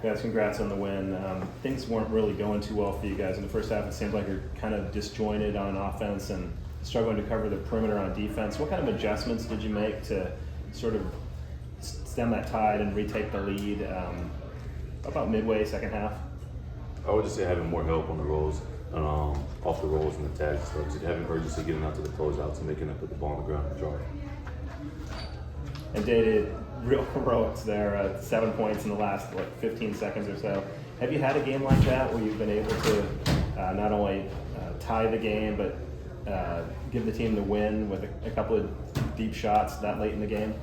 Guys, congrats on the win. Things weren't really going too well for you guys in the first half. It seems like you're kind of disjointed on offense and struggling to cover the perimeter on defense. What kind of adjustments did you make to sort of stem that tide and retake the lead about midway second half? I would just say having more help on the rolls, off the rolls and the tags and stuff. Just having urgency getting out to the closeouts and making up with the ball on the ground and drive. And Dai, real heroics there, 7 points in the last 15 seconds or so. Have you had a game like that where you've been able to not only tie the game but give the team the win with a couple of deep shots that late in the game?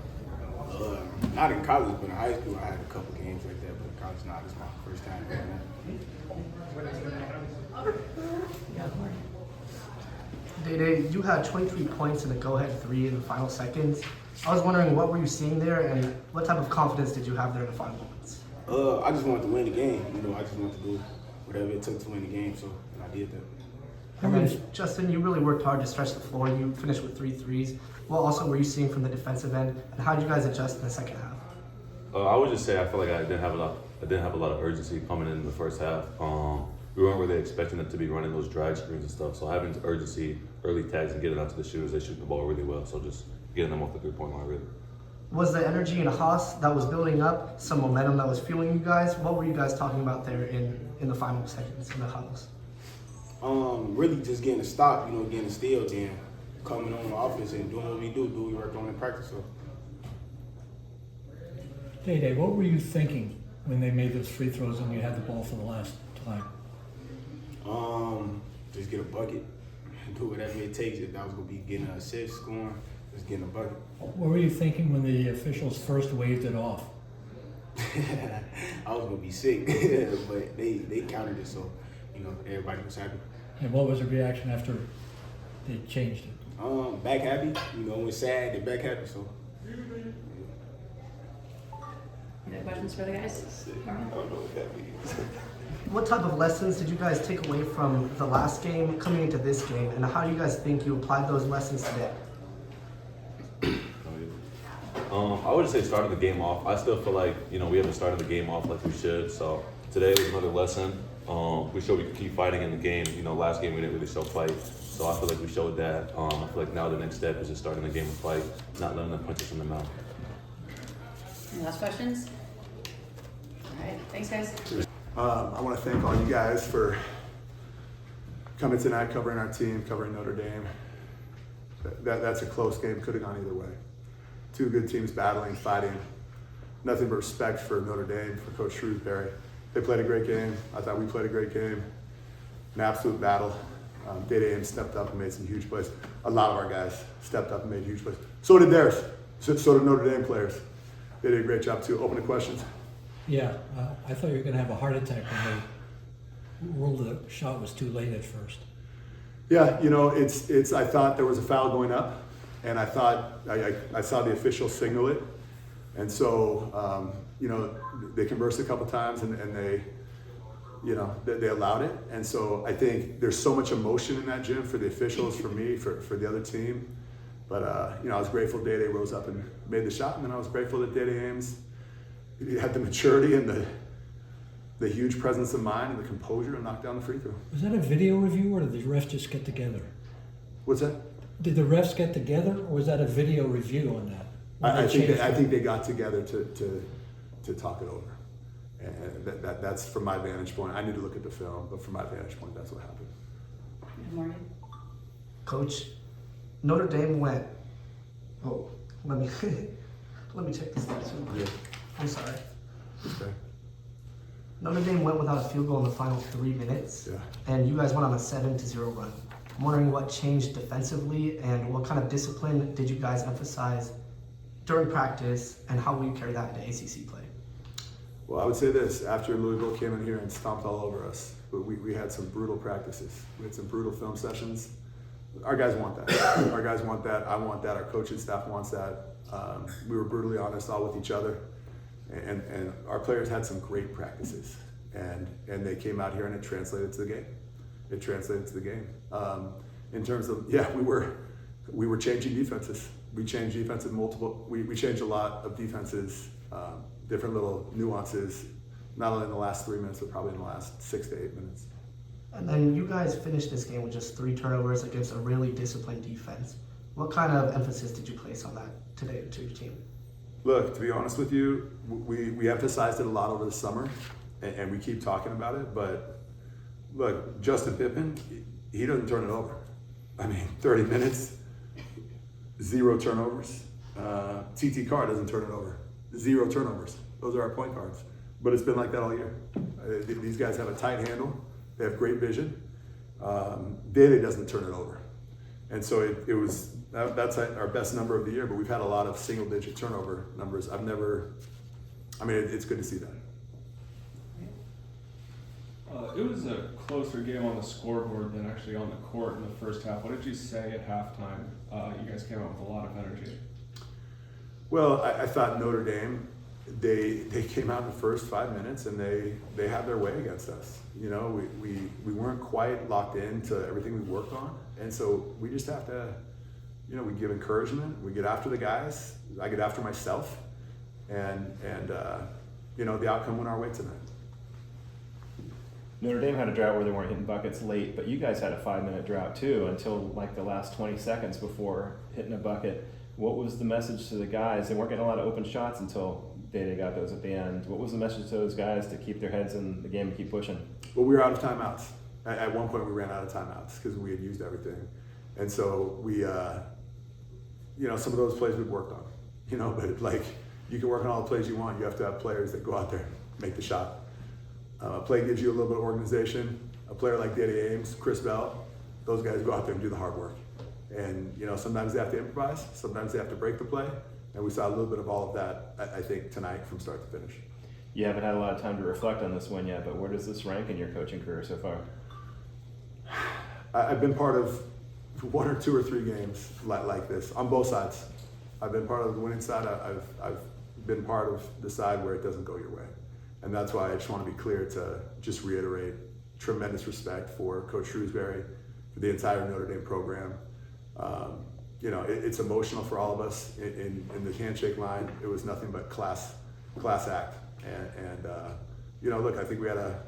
Not in college, but in high school I had a couple games like that, but in college not. It's my first time doing that. Dai, you had 23 points in a go-ahead 3 in the final seconds. I was wondering, what were you seeing there, and what type of confidence did you have there in the final moments? I just wanted to win the game. I just wanted to do whatever it took to win the game, so I did that. And then, Justin, you really worked hard to stretch the floor. You finished with 3 threes. What also were you seeing from the defensive end, and how did you guys adjust in the second half? I would just say I feel like I didn't have a lot of urgency coming in the first half. We weren't really expecting them to be running those drag screens and stuff. So having urgency, early tags, and getting out to the shooters, they shoot the ball really well. So just getting them off the 3-point line really. Was the energy in Haas that was building up, some momentum that was fueling you guys? What were you guys talking about there in the final seconds in the huddles? Really just getting a stop, getting a steal, then coming on the offense and doing what we do we work on in practice. So. Dai, what were you thinking when they made those free throws and you had the ball for the last time? Just get a bucket, do whatever it takes. If that was gonna be getting an assist, scoring, just getting a bucket. What were you thinking when the officials first waved it off? I was gonna be sick, but they counted it, so everybody was happy. And what was the reaction after they changed it? Back happy. When sad, they back happy. So. Any questions for the guys? I don't know what that means. What type of lessons did you guys take away from the last game coming into this game, and how do you guys think you applied those lessons today? I would just say starting the game off. I still feel like, we haven't started the game off like we should. So today was another lesson. We showed we could keep fighting in the game. Last game we didn't really show fight. So I feel like we showed that. I feel like now the next step is just starting the game with fight, not letting them punch us in the mouth. Any last questions? All right, thanks guys. I want to thank all you guys for coming tonight, covering our team, covering Notre Dame. That's a close game, could have gone either way. 2 good teams battling, fighting. Nothing but respect for Notre Dame, for Coach Shrewsbury. They played a great game. I thought we played a great game. An absolute battle. Dai Dai Ames stepped up and made some huge plays. A lot of our guys stepped up and made huge plays. So did theirs. So did Notre Dame players. They did a great job too. Open to questions. Yeah, I thought you were going to have a heart attack when they ruled the shot was too late at first. Yeah, it's. I thought there was a foul going up, and I thought I saw the official signal it, and so they conversed a couple times and they, they allowed it, and so I think there's so much emotion in that gym for the officials, for me, for the other team, but I was grateful Dai Dai rose up and made the shot, and then I was grateful that Dai Dai Ames had the maturity and the huge presence of mind and the composure to knock down the free throw. Was that a video review or did the refs just get together? What's that? Did the refs get together or was that a video review on that? I think they got together to talk it over. And that's from my vantage point. I need to look at the film, but from my vantage point, that's what happened. Good morning. Coach, Notre Dame went. Oh, let me check this out. Yeah. I'm sorry. Okay. Notre Dame went without a field goal in the final 3 minutes, Yeah. and you guys went on a 7-0 run. I'm wondering what changed defensively and what kind of discipline did you guys emphasize during practice, and how will you carry that into ACC play? Well, I would say this: after Louisville came in here and stomped all over us, we had some brutal practices. We had some brutal film sessions. Our guys want that. Our guys want that. I want that. Our coaching staff wants that. We were brutally honest all with each other. And our players had some great practices, and they came out here and it translated to the game. It translated to the game. In terms of, we were changing defenses. We changed defenses multiple. We changed a lot of defenses, different little nuances not only in the last 3 minutes, but probably in the last 6 to 8 minutes. And then you guys finished this game with just 3 turnovers against a really disciplined defense. What kind of emphasis did you place on that today to your team? Look, to be honest with you, we emphasized it a lot over the summer, and we keep talking about it, but look, Justin Pippen, he doesn't turn it over. I mean, 30 minutes, 0 turnovers. TT Carr doesn't turn it over. 0 turnovers. Those are our point guards. But it's been like that all year. These guys have a tight handle. They have great vision. Dai Dai doesn't turn it over. And so that's our best number of the year, but we've had a lot of single-digit turnover numbers. It's good to see that. It was a closer game on the scoreboard than actually on the court in the first half. What did you say at halftime? You guys came out with a lot of energy. Well, I thought Notre Dame, they came out in the first 5 minutes and they had their way against us. You know, we weren't quite locked into everything we worked on, and so we just have to, you know, we give encouragement, we get after the guys, I get after myself, and you know, the outcome went our way tonight. Notre Dame had a drought where they weren't hitting buckets late, but you guys had a 5-minute drought too until like the last 20 seconds before hitting a bucket. What was the message to the guys? They weren't getting a lot of open shots until Dai Dai got those at the end. What was the message to those guys to keep their heads in the game and keep pushing? Well, we were out of timeouts. At one point, we ran out of timeouts because we had used everything, and so we, you know, some of those plays we've worked on. You know, but like you can work on all the plays you want. You have to have players that go out there and make the shot. A play gives you a little bit of organization. A player like Dai Dai Ames, Chris Bell, those guys go out there and do the hard work. And you know, sometimes they have to improvise, sometimes they have to break the play, and we saw a little bit of all of that, I think, tonight from start to finish. You haven't had a lot of time to reflect on this win yet, but where does this rank in your coaching career so far? I've been part of 1 or 2 or 3 games like this on both sides. I've been part of the winning side. I've been part of the side where it doesn't go your way, and that's why I just want to be clear to just reiterate tremendous respect for Coach Shrewsbury, for the entire Notre Dame program. You know, it's emotional for all of us. In the handshake line, it was nothing but class act. And you know, look, I think we had a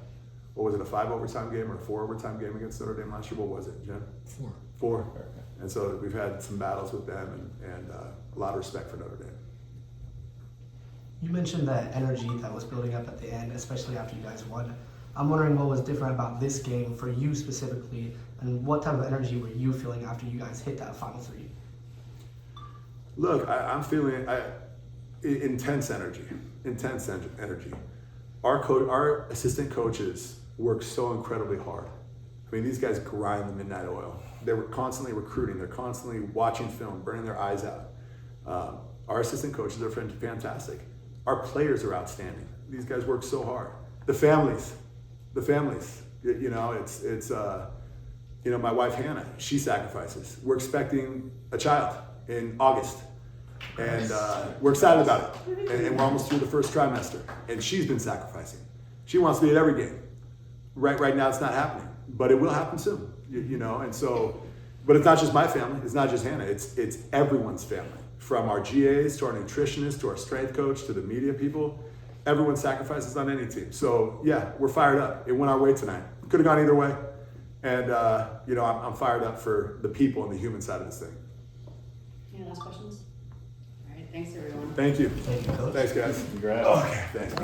5 overtime game or a 4 overtime game against Notre Dame last year? What was it, Jim? 4. And so we've had some battles with them and a lot of respect for Notre Dame. You mentioned that energy that was building up at the end, especially after you guys won. I'm wondering what was different about this game for you specifically, and what type of energy were you feeling after you guys hit that final 3? Look, I'm feeling intense energy. Our assistant coaches work so incredibly hard. I mean, these guys grind the midnight oil. They're constantly recruiting. They're constantly watching film, burning their eyes out. Our assistant coaches are fantastic. Our players are outstanding. These guys work so hard. The families. You know, it's you know, my wife Hannah, she sacrifices. We're expecting a child in August, and we're excited about it. And we're almost through the first trimester, and she's been sacrificing. She wants to be at every game. Right now, it's not happening, but it will happen soon. You know, and so, but it's not just my family. It's not just Hannah. It's everyone's family. From our GAs to our nutritionists to our strength coach to the media people, everyone sacrifices on any team. So yeah, we're fired up. It went our way tonight. Could have gone either way, and you know, I'm fired up for the people and the human side of this thing. Any last questions? All right, thanks everyone. Thank you. Thank you, Coach. Thanks, guys. Congrats. Okay, thanks.